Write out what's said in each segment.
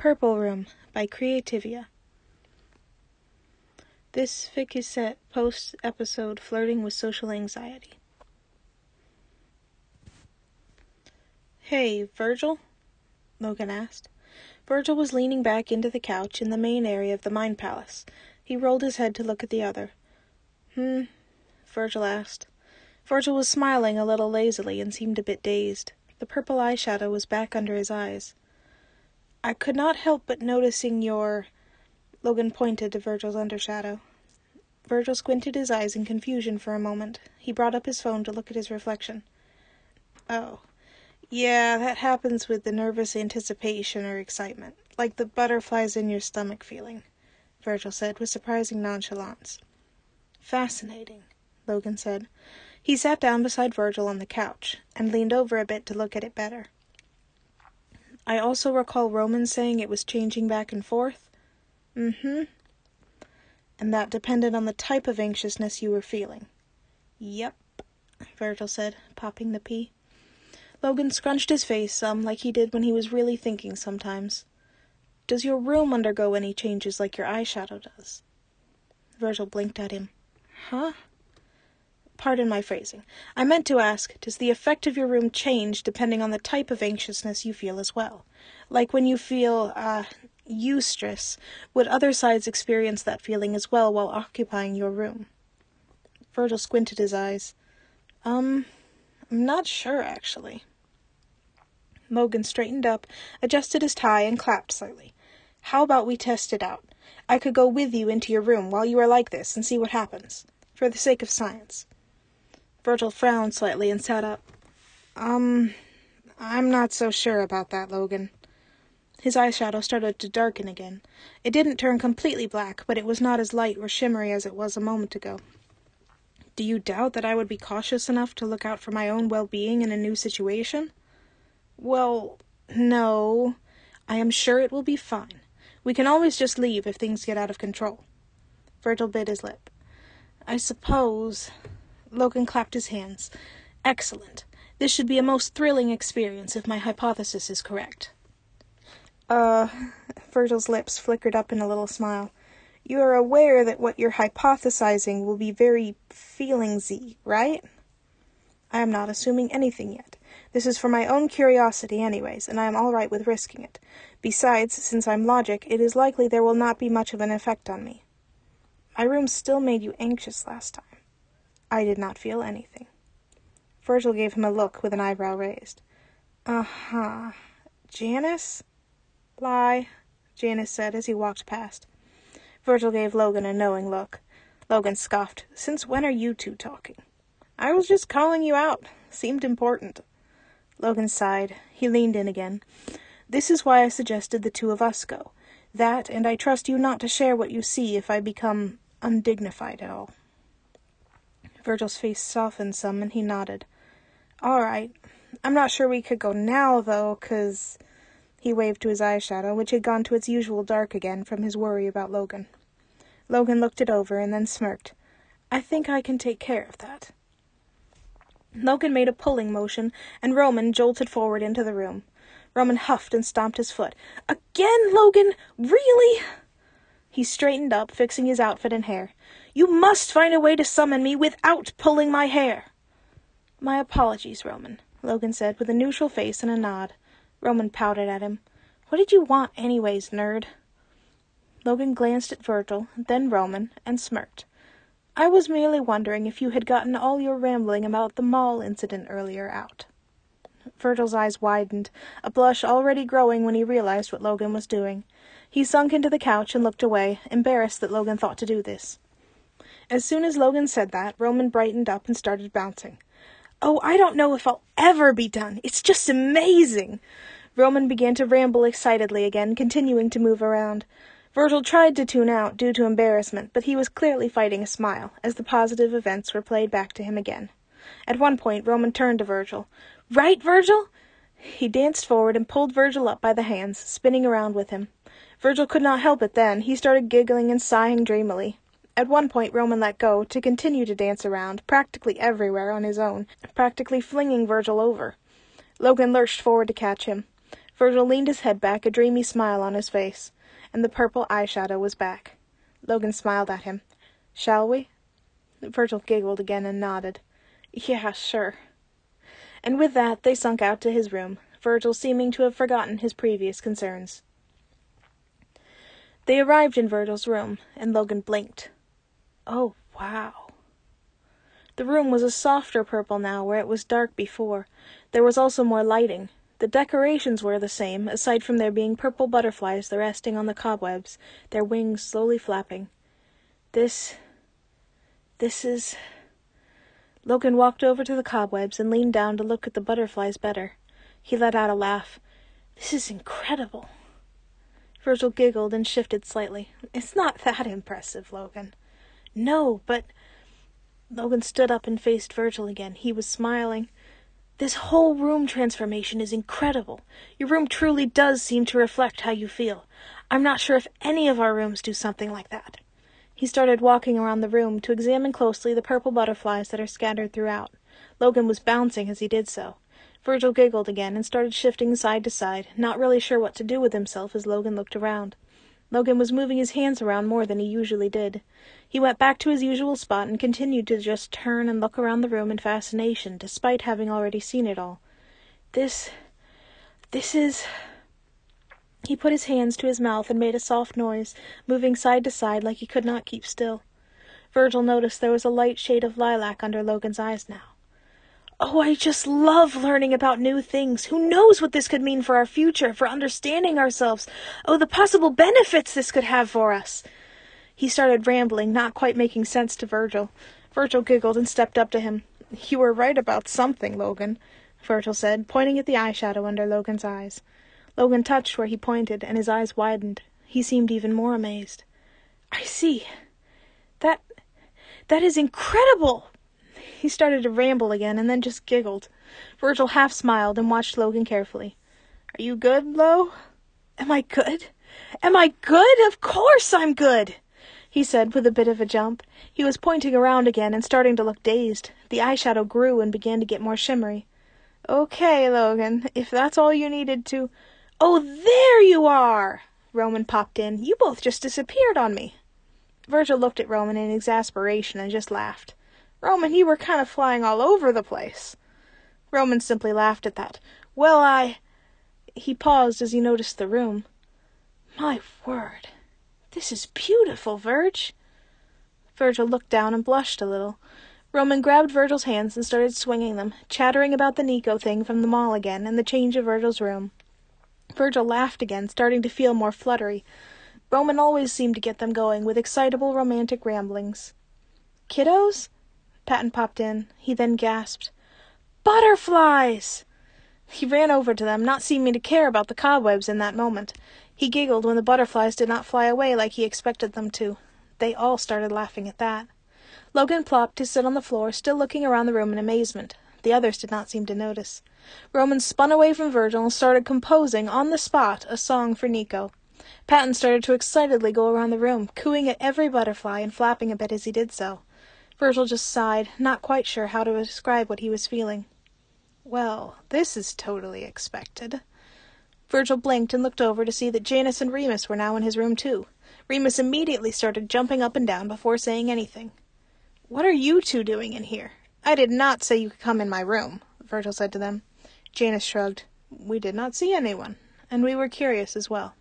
Purple Room by Creativia. This fic is set post-episode Flirting with Social Anxiety. "Hey, Virgil?" Logan asked. Virgil was leaning back into the couch in the main area of the Mind Palace. He rolled his head to look at the other. Virgil asked. Virgil was smiling a little lazily and seemed a bit dazed. The purple eyeshadow was back under his eyes. "I could not help but noticing your—" Logan pointed to Virgil's undershadow. Virgil squinted his eyes in confusion for a moment. He brought up his phone to look at his reflection. "Oh, yeah, that happens with the nervous anticipation or excitement, like the butterflies in your stomach feeling," Virgil said with surprising nonchalance. "Fascinating," Logan said. He sat down beside Virgil on the couch, and leaned over a bit to look at it better. "I also recall Roman saying it was changing back and forth?" "And that depended on the type of anxiousness you were feeling?" "Yep," Virgil said, popping the pea. Logan scrunched his face some, like he did when he was really thinking sometimes. "Does your room undergo any changes like your eyeshadow does?" Virgil blinked at him. "Huh?" "Pardon my phrasing. I meant to ask, does the effect of your room change depending on the type of anxiousness you feel as well? Like when you feel, eustress, would other sides experience that feeling as well while occupying your room?" Virgil squinted his eyes. I'm not sure, actually." Logan straightened up, adjusted his tie, and clapped slightly. "How about we test it out? I could go with you into your room while you are like this and see what happens, for the sake of science." Virgil frowned slightly and sat up. I'm not so sure about that, Logan." His eyeshadow started to darken again. It didn't turn completely black, but it was not as light or shimmery as it was a moment ago. "Do you doubt that I would be cautious enough to look out for my own well-being in a new situation?" "Well, no. I am sure it will be fine. We can always just leave if things get out of control." Virgil bit his lip. "I suppose—" Logan clapped his hands. "Excellent. This should be a most thrilling experience if my hypothesis is correct." Virgil's lips flickered up in a little smile. "You are aware that what you're hypothesizing will be very feelingsy, right?" "I am not assuming anything yet. This is for my own curiosity anyways, and I am all right with risking it. Besides, since I'm logic, it is likely there will not be much of an effect on me." "My room still made you anxious last time." "I did not feel anything." Virgil gave him a look with an eyebrow raised. "Janice?" "Lie," Janice said as he walked past. Virgil gave Logan a knowing look. Logan scoffed. "Since when are you two talking?" "I was just calling you out. Seemed important." Logan sighed. He leaned in again. "This is why I suggested the two of us go. That, and I trust you not to share what you see if I become undignified at all." Virgil's face softened some, and he nodded. "All right. I'm not sure we could go now, though, 'cause..." He waved to his eyeshadow, which had gone to its usual dark again from his worry about Logan. Logan looked it over and then smirked. "I think I can take care of that." Logan made a pulling motion, and Roman jolted forward into the room. Roman huffed and stomped his foot. "Again, Logan? Really?" He straightened up, fixing his outfit and hair. "You must find a way to summon me without pulling my hair." "My apologies, Roman," Logan said with a neutral face and a nod. Roman pouted at him. "What did you want anyways, nerd?" Logan glanced at Virgil, then Roman, and smirked. "I was merely wondering if you had gotten all your rambling about the mall incident earlier out." Virgil's eyes widened, a blush already growing when he realized what Logan was doing. He sunk into the couch and looked away, embarrassed that Logan thought to do this. As soon as Logan said that, Roman brightened up and started bouncing. "Oh, I don't know if I'll ever be done. It's just amazing." Roman began to ramble excitedly again, continuing to move around. Virgil tried to tune out due to embarrassment, but he was clearly fighting a smile, as the positive events were played back to him again. At one point, Roman turned to Virgil. "Right, Virgil?" He danced forward and pulled Virgil up by the hands, spinning around with him. Virgil could not help it then. He started giggling and sighing dreamily. At one point, Roman let go, to continue to dance around, practically everywhere on his own, practically flinging Virgil over. Logan lurched forward to catch him. Virgil leaned his head back, a dreamy smile on his face, and the purple eyeshadow was back. Logan smiled at him. "Shall we?" Virgil giggled again and nodded. "Yeah, sure." And with that they sunk out to his room, Virgil seeming to have forgotten his previous concerns. They arrived in Virgil's room, and Logan blinked. Oh, wow. The room was a softer purple now, where it was dark before. There was also more lighting. The decorations were the same, aside from there being purple butterflies resting on the cobwebs, their wings slowly flapping. This is... Logan walked over to the cobwebs and leaned down to look at the butterflies better. He let out a laugh. "This is incredible." Virgil giggled and shifted slightly. "It's not that impressive, Logan." "No, but..." Logan stood up and faced Virgil again. He was smiling. "This whole room transformation is incredible. Your room truly does seem to reflect how you feel. I'm not sure if any of our rooms do something like that." He started walking around the room to examine closely the purple butterflies that are scattered throughout. Logan was bouncing as he did so. Virgil giggled again and started shifting side to side, not really sure what to do with himself as Logan looked around. Logan was moving his hands around more than he usually did. He went back to his usual spot and continued to just turn and look around the room in fascination, despite having already seen it all. This is... He put his hands to his mouth and made a soft noise, moving side to side like he could not keep still. Virgil noticed there was a light shade of lilac under Logan's eyes now. "Oh, I just love learning about new things. Who knows what this could mean for our future, for understanding ourselves. Oh, the possible benefits this could have for us." He started rambling, not quite making sense to Virgil. Virgil giggled and stepped up to him. "You were right about something, Logan," Virgil said, pointing at the eyeshadow under Logan's eyes. Logan touched where he pointed, and his eyes widened. He seemed even more amazed. "I see. That is incredible!" He started to ramble again, and then just giggled. Virgil half smiled and watched Logan carefully. "Are you good, Lo?" "Am I good? Am I good? Of course I'm good!" he said with a bit of a jump. He was pointing around again and starting to look dazed. The eyeshadow grew and began to get more shimmery. "Okay, Logan, if that's all you needed to..." "Oh, there you are!" Roman popped in. "You both just disappeared on me." Virgil looked at Roman in exasperation and just laughed. "Roman, you were kind of flying all over the place." Roman simply laughed at that. "Well, He paused as he noticed the room. "My word, this is beautiful, Virg." Virgil looked down and blushed a little. Roman grabbed Virgil's hands and started swinging them, chattering about the Nico thing from the mall again and the change of Virgil's room. Virgil laughed again, starting to feel more fluttery. Roman always seemed to get them going with excitable romantic ramblings. "Kiddos?" Patton popped in. He then gasped, "Butterflies!" He ran over to them, not seeming to care about the cobwebs in that moment. He giggled when the butterflies did not fly away like he expected them to. They all started laughing at that. Logan plopped to sit on the floor, still looking around the room in amazement. The others did not seem to notice. Roman spun away from Virgil and started composing, on the spot, a song for Nico. Patton started to excitedly go around the room, cooing at every butterfly and flapping a bit as he did so. Virgil just sighed, not quite sure how to describe what he was feeling. "Well, this is totally expected." Virgil blinked and looked over to see that Janice and Remus were now in his room too. Remus immediately started jumping up and down before saying anything. "What are you two doing in here?" "I did not say you could come in my room," Virgil said to them. Janice shrugged. "We did not see anyone, and we were curious as well."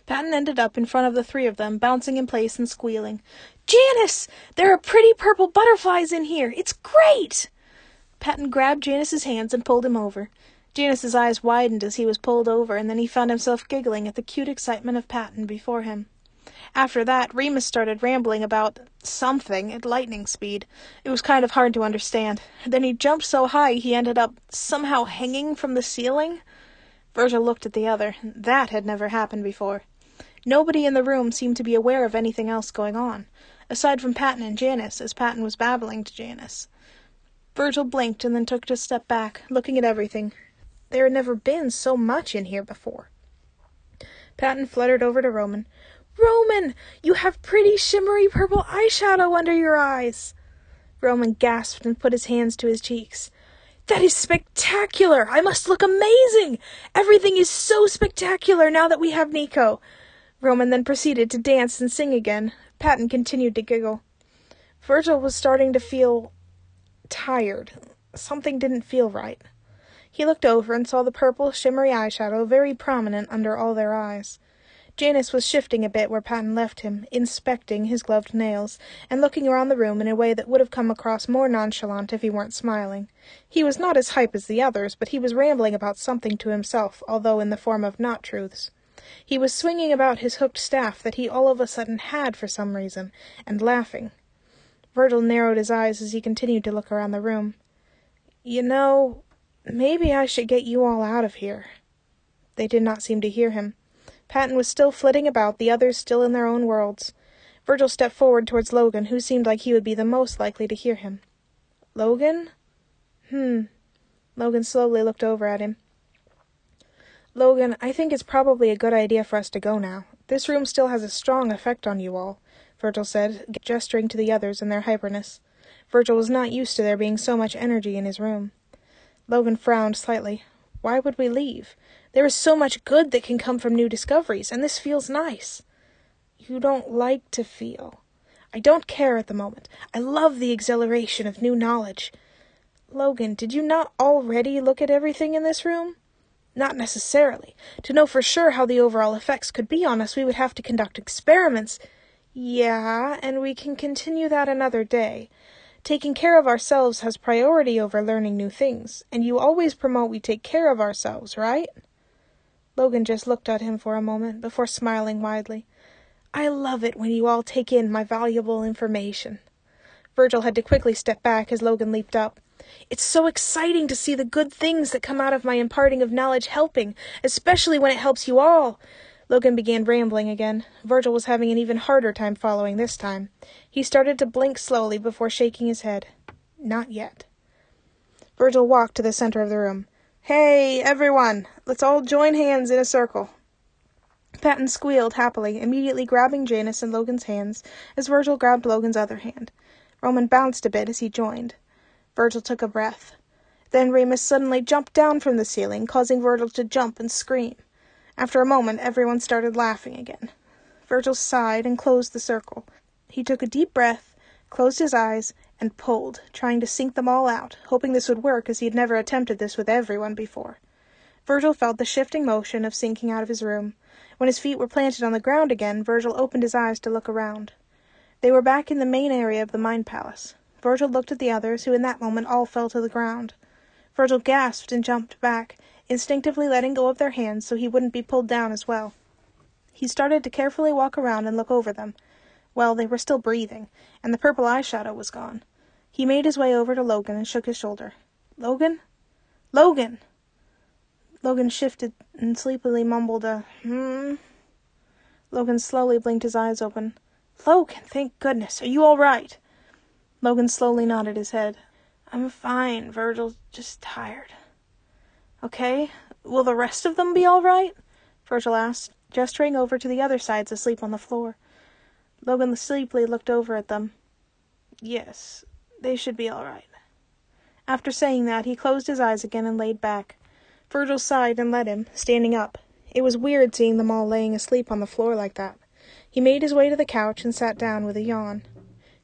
Patton ended up in front of the three of them, bouncing in place and squealing. "Janice! There are pretty purple butterflies in here! It's great!" Patton grabbed Janice's hands and pulled him over. Janice's eyes widened as he was pulled over, and then he found himself giggling at the cute excitement of Patton before him. After that, Remus started rambling about something at lightning speed. It was kind of hard to understand. Then he jumped so high he ended up somehow hanging from the ceiling. Virgil looked at the other. That had never happened before. Nobody in the room seemed to be aware of anything else going on, aside from Patton and Janice, as Patton was babbling to Janice. Virgil blinked and then took a step back, looking at everything. There had never been so much in here before. Patton fluttered over to Roman. "Roman, you have pretty shimmery purple eyeshadow under your eyes." Roman gasped and put his hands to his cheeks. That is spectacular! I must look amazing! Everything is so spectacular now that we have Nico. Roman then proceeded to dance and sing again. Patton continued to giggle. Virgil was starting to feel tired. Something didn't feel right. He looked over and saw the purple, shimmery eyeshadow very prominent under all their eyes. Janus was shifting a bit where Patton left him, inspecting his gloved nails, and looking around the room in a way that would have come across more nonchalant if he weren't smiling. He was not as hype as the others, but he was rambling about something to himself, although in the form of not-truths. He was swinging about his hooked staff that he all of a sudden had for some reason, and laughing. Virgil narrowed his eyes as he continued to look around the room. "You know, maybe I should get you all out of here." They did not seem to hear him. Patton was still flitting about, the others still in their own worlds. Virgil stepped forward towards Logan, who seemed like he would be the most likely to hear him. "Logan?" Logan slowly looked over at him. "Logan, I think it's probably a good idea for us to go now. This room still has a strong effect on you all," Virgil said, gesturing to the others in their hyperness. Virgil was not used to there being so much energy in his room. Logan frowned slightly. "Why would we leave? There is so much good that can come from new discoveries, and this feels nice." "You don't like to feel." "I don't care at the moment. I love the exhilaration of new knowledge." "Logan, did you not already look at everything in this room?" "Not necessarily. To know for sure how the overall effects could be on us, we would have to conduct experiments." "Yeah, and we can continue that another day. Taking care of ourselves has priority over learning new things, and you always promote we take care of ourselves, right?" Logan just looked at him for a moment, before smiling widely. "I love it when you all take in my valuable information." Virgil had to quickly step back as Logan leaped up. "It's so exciting to see the good things that come out of my imparting of knowledge helping, especially when it helps you all." Logan began rambling again. Virgil was having an even harder time following this time. He started to blink slowly before shaking his head. "Not yet." Virgil walked to the center of the room. "Hey, everyone! Let's all join hands in a circle." Patton squealed happily, immediately grabbing Janus and Logan's hands as Virgil grabbed Logan's other hand. Roman bounced a bit as he joined. Virgil took a breath. Then Remus suddenly jumped down from the ceiling, causing Virgil to jump and scream. After a moment, everyone started laughing again. Virgil sighed and closed the circle. He took a deep breath, closed his eyes, and pulled, trying to sink them all out, hoping this would work as he had never attempted this with everyone before. Virgil felt the shifting motion of sinking out of his room. When his feet were planted on the ground again, Virgil opened his eyes to look around. They were back in the main area of the Mind Palace. Virgil looked at the others, who in that moment all fell to the ground. Virgil gasped and jumped back, instinctively letting go of their hands so he wouldn't be pulled down as well. He started to carefully walk around and look over them. Well, they were still breathing, and the purple eyeshadow was gone. He made his way over to Logan and shook his shoulder. "Logan? Logan!" Logan shifted and sleepily mumbled a, Logan slowly blinked his eyes open. "Logan, thank goodness. Are you all right?" Logan slowly nodded his head. "I'm fine, Virgil. Just tired." "Okay. Will the rest of them be all right?" Virgil asked, gesturing over to the other sides asleep on the floor. Logan sleepily looked over at them. "Yes, they should be all right." After saying that, he closed his eyes again and laid back. Virgil sighed and let him, standing up. It was weird seeing them all laying asleep on the floor like that. He made his way to the couch and sat down with a yawn.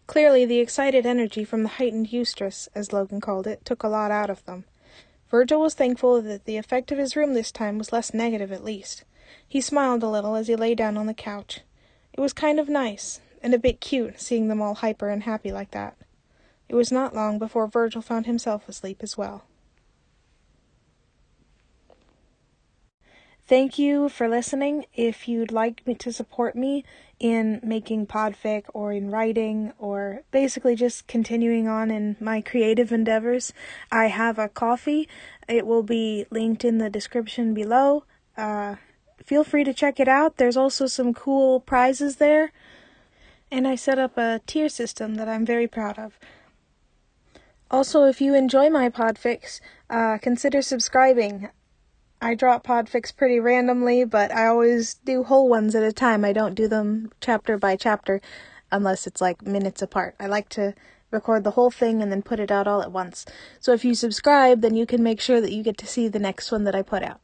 Clearly, the excited energy from the heightened eustress, as Logan called it, took a lot out of them. Virgil was thankful that the effect of his room this time was less negative at least. He smiled a little as he lay down on the couch. It was kind of nice, and a bit cute, seeing them all hyper and happy like that. It was not long before Virgil found himself asleep as well. Thank you for listening. If you'd like me to support me in making Podfic or in writing or basically just continuing on in my creative endeavors, I have a Ko-fi. It will be linked in the description below. Feel free to check it out. There's also some cool prizes there. And I set up a tier system that I'm very proud of. Also, if you enjoy my podfics, consider subscribing. I drop podfics pretty randomly, but I always do whole ones at a time. I don't do them chapter by chapter unless it's like minutes apart. I like to record the whole thing and then put it out all at once. So if you subscribe, then you can make sure that you get to see the next one that I put out.